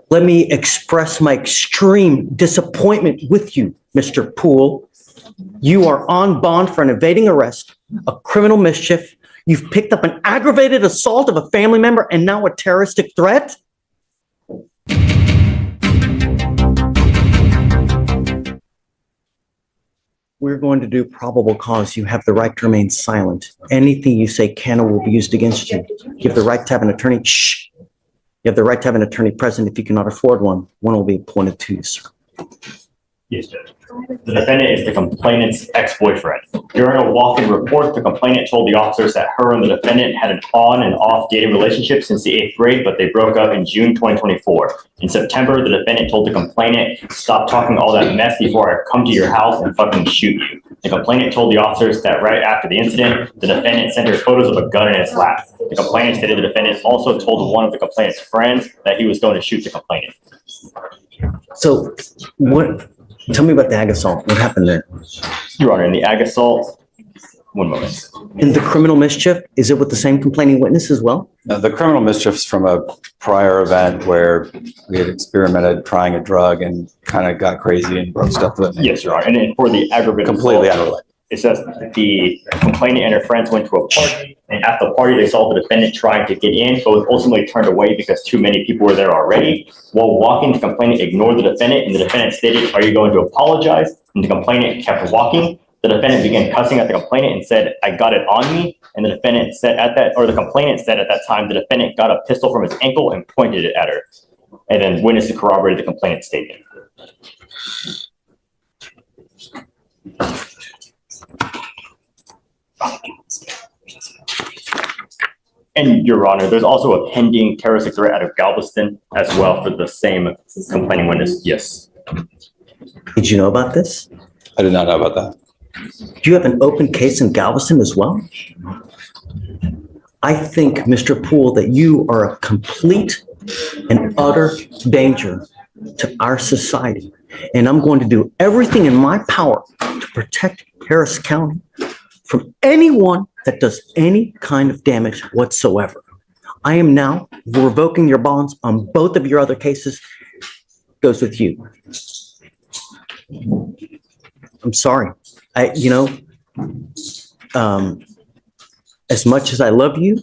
Let me express my extreme disappointment with you, Mr. Poole. You are on bond for an evading arrest, a criminal mischief. You've picked up an aggravated assault of a family member and now a terroristic threat. We're going to do probable cause. You have the right to remain silent. Anything you say can or will be used against you. You have the right to have an attorney. Shh. You have the right to have an attorney present. If you cannot afford one, one will be appointed to you, sir. Yes, Judge. The defendant is the complainant's ex-boyfriend. During a walk-in report, the complainant told the officers that her and the defendant had an on and off dating relationship since the 8th grade, but they broke up in June 2024. In September, the defendant told the complainant, "Stop talking all that mess before I come to your house and fucking shoot you." The complainant told the officers that right after the incident, the defendant sent her photos of a gun in his lap. The complainant stated the defendant also told one of the complainant's friends that he was going to shoot the complainant. So tell me about the ag assault. What happened there? Your Honor, in the ag assault, one moment. In the criminal mischief, is it with the same complaining witness as well? The criminal mischief's from a prior event where we had experimented trying a drug and kind of got crazy and broke stuff with it. Yes, Your Honor. And then for the aggravated Completely assault, unrelated. it says the complainant and her friends went to a party, and at the party they saw the defendant trying to get in, but was ultimately turned away because too many people were there already. While walking, the complainant ignored the defendant, and the defendant stated, "Are you going to apologize?" And the complainant kept walking. The defendant began cussing at the complainant and said, "I got it on me." And the defendant said the complainant said at that time, the defendant got a pistol from his ankle and pointed it at her. And then witnesses corroborated the complainant's statement. And Your Honor, there's also a pending terroristic threat out of Galveston as well for the same complaining witness. Yes. Did you know about this? I did not know about that. Do you have an open case in Galveston as well? I think, Mr. Poole, that you are a complete and utter danger to our society. And I'm going to do everything in my power to protect Harris County from anyone that does any kind of damage whatsoever. I am now revoking your bonds on both of your other cases. Goes with you. I'm sorry. As much as I love you,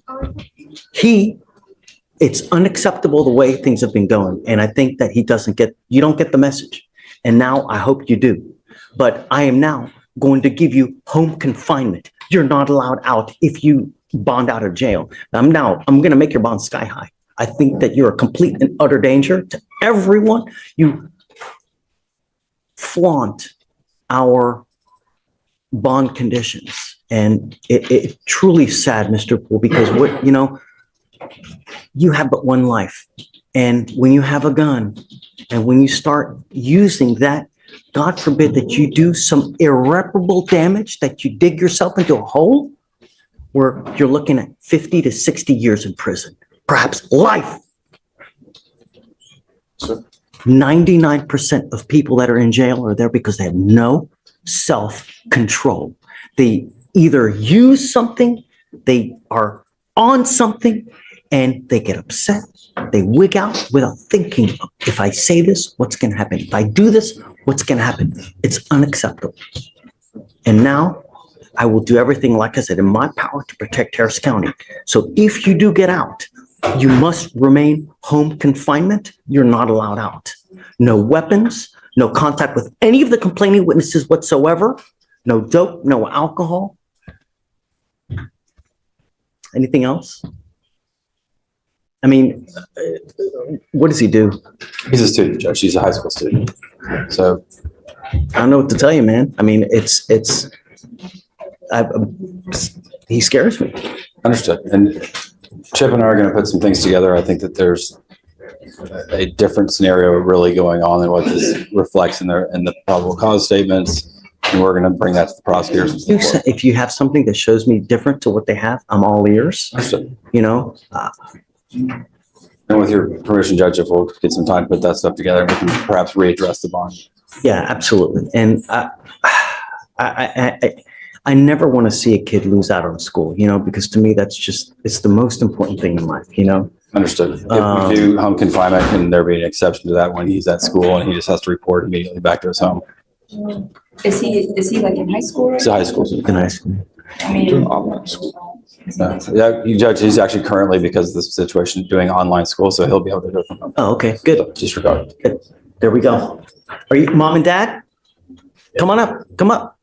it's unacceptable the way things have been going. And I think that you don't get the message. And now I hope you do. But I am now going to give you home confinement. You're not allowed out if you bond out of jail. I'm going to make your bond sky high. I think that you're a complete and utter danger to everyone. You flaunt our bond conditions. And it's truly sad, Mr. Poole, because you have but one life. And when you have a gun and when you start using that, God forbid that you do some irreparable damage, that you dig yourself into a hole where you're looking at 50 to 60 years in prison, perhaps life. Sure. 99% of people that are in jail are there because they have no self-control. They either use something, they are on something, and they get upset. They wig out without thinking, if I say this, what's going to happen? If I do this, what's going to happen? It's unacceptable. And now I will do everything, like I said, in my power to protect Harris County. So if you do get out, you must remain home confinement. You're not allowed out. No weapons, no contact with any of the complaining witnesses whatsoever. No dope, no alcohol. Anything else? I mean, what does he do? He's a student, Judge. He's a high school student. So I don't know what to tell you, man. I mean, he scares me. understood. And Chip and I are going to put some things together. I think that there's a different scenario really going on than what this reflects in the probable cause statements. And we're going to bring that to the prosecutors. If you have something that shows me different to what they have, I'm all ears. Understood. And with your permission, Judge, if we'll get some time to put that stuff together, we can perhaps readdress the bond. Yeah, absolutely. And I never want to see a kid lose out on school, because to me, it's the most important thing in life, Understood. If we do home confinement, can there be an exception to that when he's at school and he just has to report immediately back to his home? Is he like in high school? It's a high school. In high school. I mean, Yeah, Judge, he's actually currently, because of this situation, doing online school, so he'll be able to do it from home. Oh, okay, good. So disregard. There we go. Are you, mom and dad? Come on up, come up.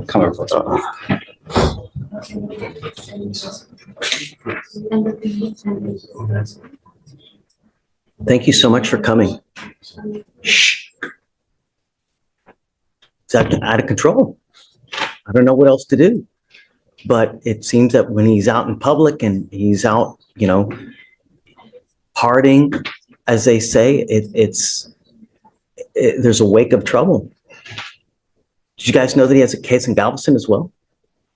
Come over. Thank you so much for coming. Shh. It's out of control. I don't know what else to do. But it seems that when he's out in public and he's out, partying, as they say, there's a wake of trouble. Did you guys know that he has a case in Galveston as well?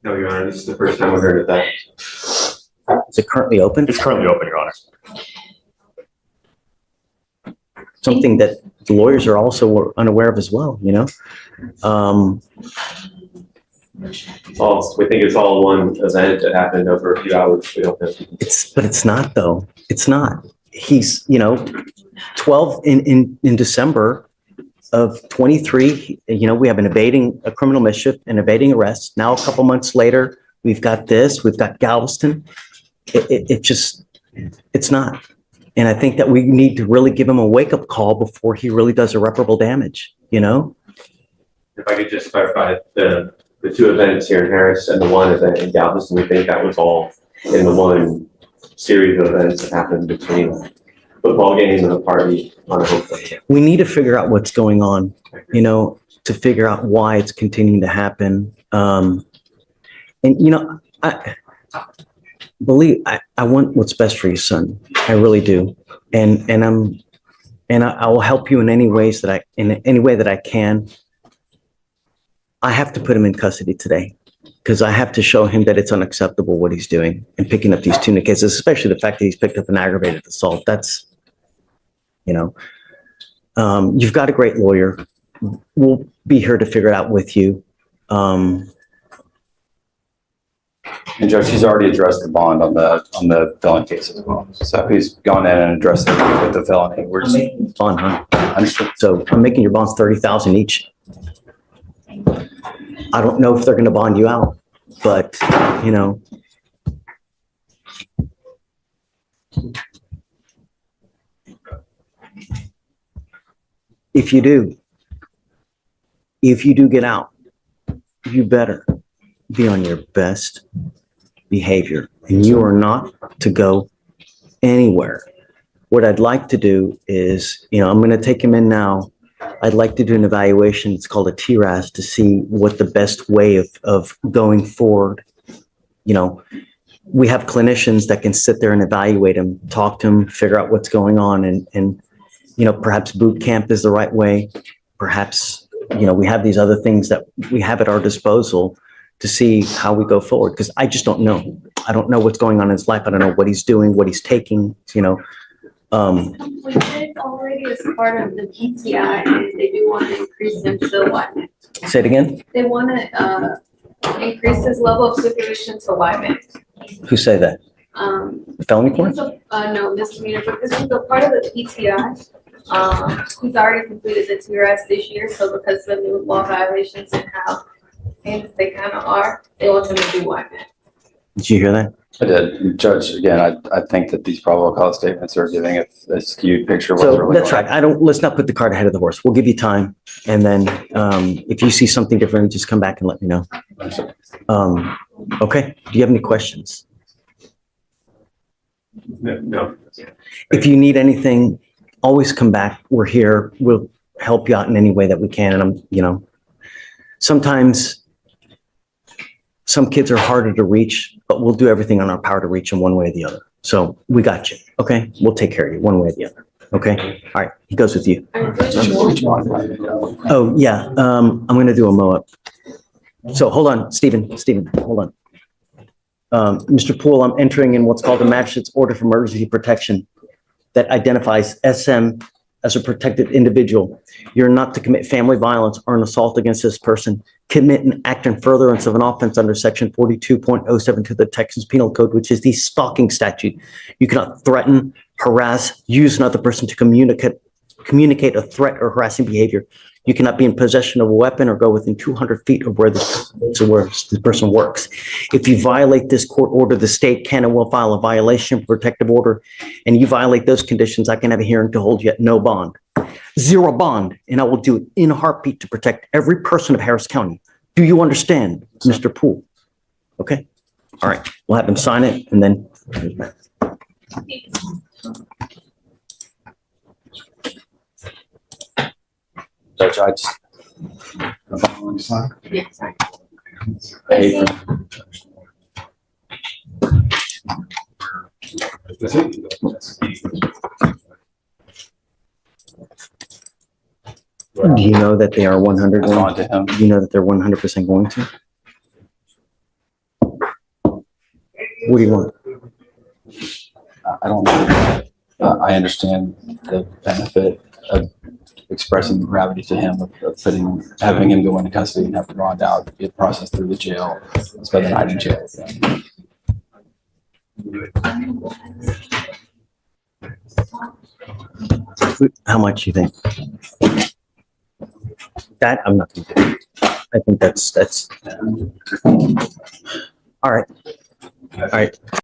No, Your Honor, this is the first time I've heard of that. Is it currently open? It's currently open, Your Honor. Something that the lawyers are also unaware of as well, We think it's all one event that happened over a few hours. We don't know. But it's not though. It's not. He's, 12 in December of 23, we have a criminal mischief, an evading arrest. Now, a couple months later, we've got Galveston. It's not. And I think that we need to really give him a wake-up call before he really does irreparable damage, If I could just clarify, the two events here in Harris and the one event in Galveston, we think that was all in the one series of events that happened between a football game and a party on a hotel. We need to figure out what's going on, to figure out why it's continuing to happen. I want what's best for your son. I really do. And I will help you in any way that I can. I have to put him in custody today because I have to show him that it's unacceptable what he's doing and picking up these tuna cases, especially the fact that he's picked up an aggravated assault. That's, you've got a great lawyer. We'll be here to figure it out with you. And Judge, he's already addressed the bond on the felony case as well. So he's gone in and addressed it with the felony. We're just Bond, huh? understood. So I'm making your bonds 30,000 each. I don't know if they're going to bond you out, but if you do get out, you better be on your best behavior, and you are not to go anywhere. What I'd like to do is, I'm going to take him in now. I'd like to do an evaluation. It's called a TRAS to see what the best way of going forward. We have clinicians that can sit there and evaluate him, talk to him, figure out what's going on, and perhaps boot camp is the right way. Perhaps, we have these other things that we have at our disposal to see how we go forward, because I just don't know. I don't know what's going on in his life. I don't know what he's doing, what he's taking, We did already as part of the PTI, and they do want to increase him to what? Say it again. They want to increase his level of supervision to live. Who say that? Felony court? No, misdemeanor, but this is a part of the PTI. He's already completed the TRS this year, so because of the new law violations and how famous they kind of are, they want him to do what? Did you hear that? I did. Judge, again, I think that these probable cause statements are giving a skewed picture of what's So really that's going right. Let's not put the cart ahead of the horse. We'll give you time. And then if you see something different, just come back and let me know. Okay. Do you have any questions? No. If you need anything, always come back. We're here. We'll help you out in any way that we can. And sometimes some kids are harder to reach, but we'll do everything on our power to reach them one way or the other. So we got you. Okay. We'll take care of you one way or the other. Okay. All right. He goes with you. Oh yeah. I'm going to do a mow-up. So hold on, Stephen, hold on. Mr. Poole, I'm entering in what's called a magistrate's order for emergency protection that identifies SM as a protected individual. You're not to commit family violence or an assault against this person, commit an act in furtherance of an offense under section 42.072 of the Texas Penal Code, which is the stalking statute. You cannot threaten, harass, use another person to communicate a threat or harassing behavior. You cannot be in possession of a weapon or go within 200 feet of where the person works. If you violate this court order, the state can and will file a violation of protective order, and you violate those conditions, I can have a hearing to hold you at no bond. Zero bond, and I will do it in a heartbeat to protect every person of Harris County. Do you understand, Mr. Poole? Okay, all right, we'll have him sign it, and then. Judge, I just. Yeah, sorry. I hate Do you know that they are 100? That's on to him. Do you know that they're 100% going to? What do you want? I don't know. I understand the benefit of expressing the gravity to him of having him go into custody and have to bond out, get processed through the jail, spend the night in jail. How much you think? That I'm not going to do. I think that's all right. All right.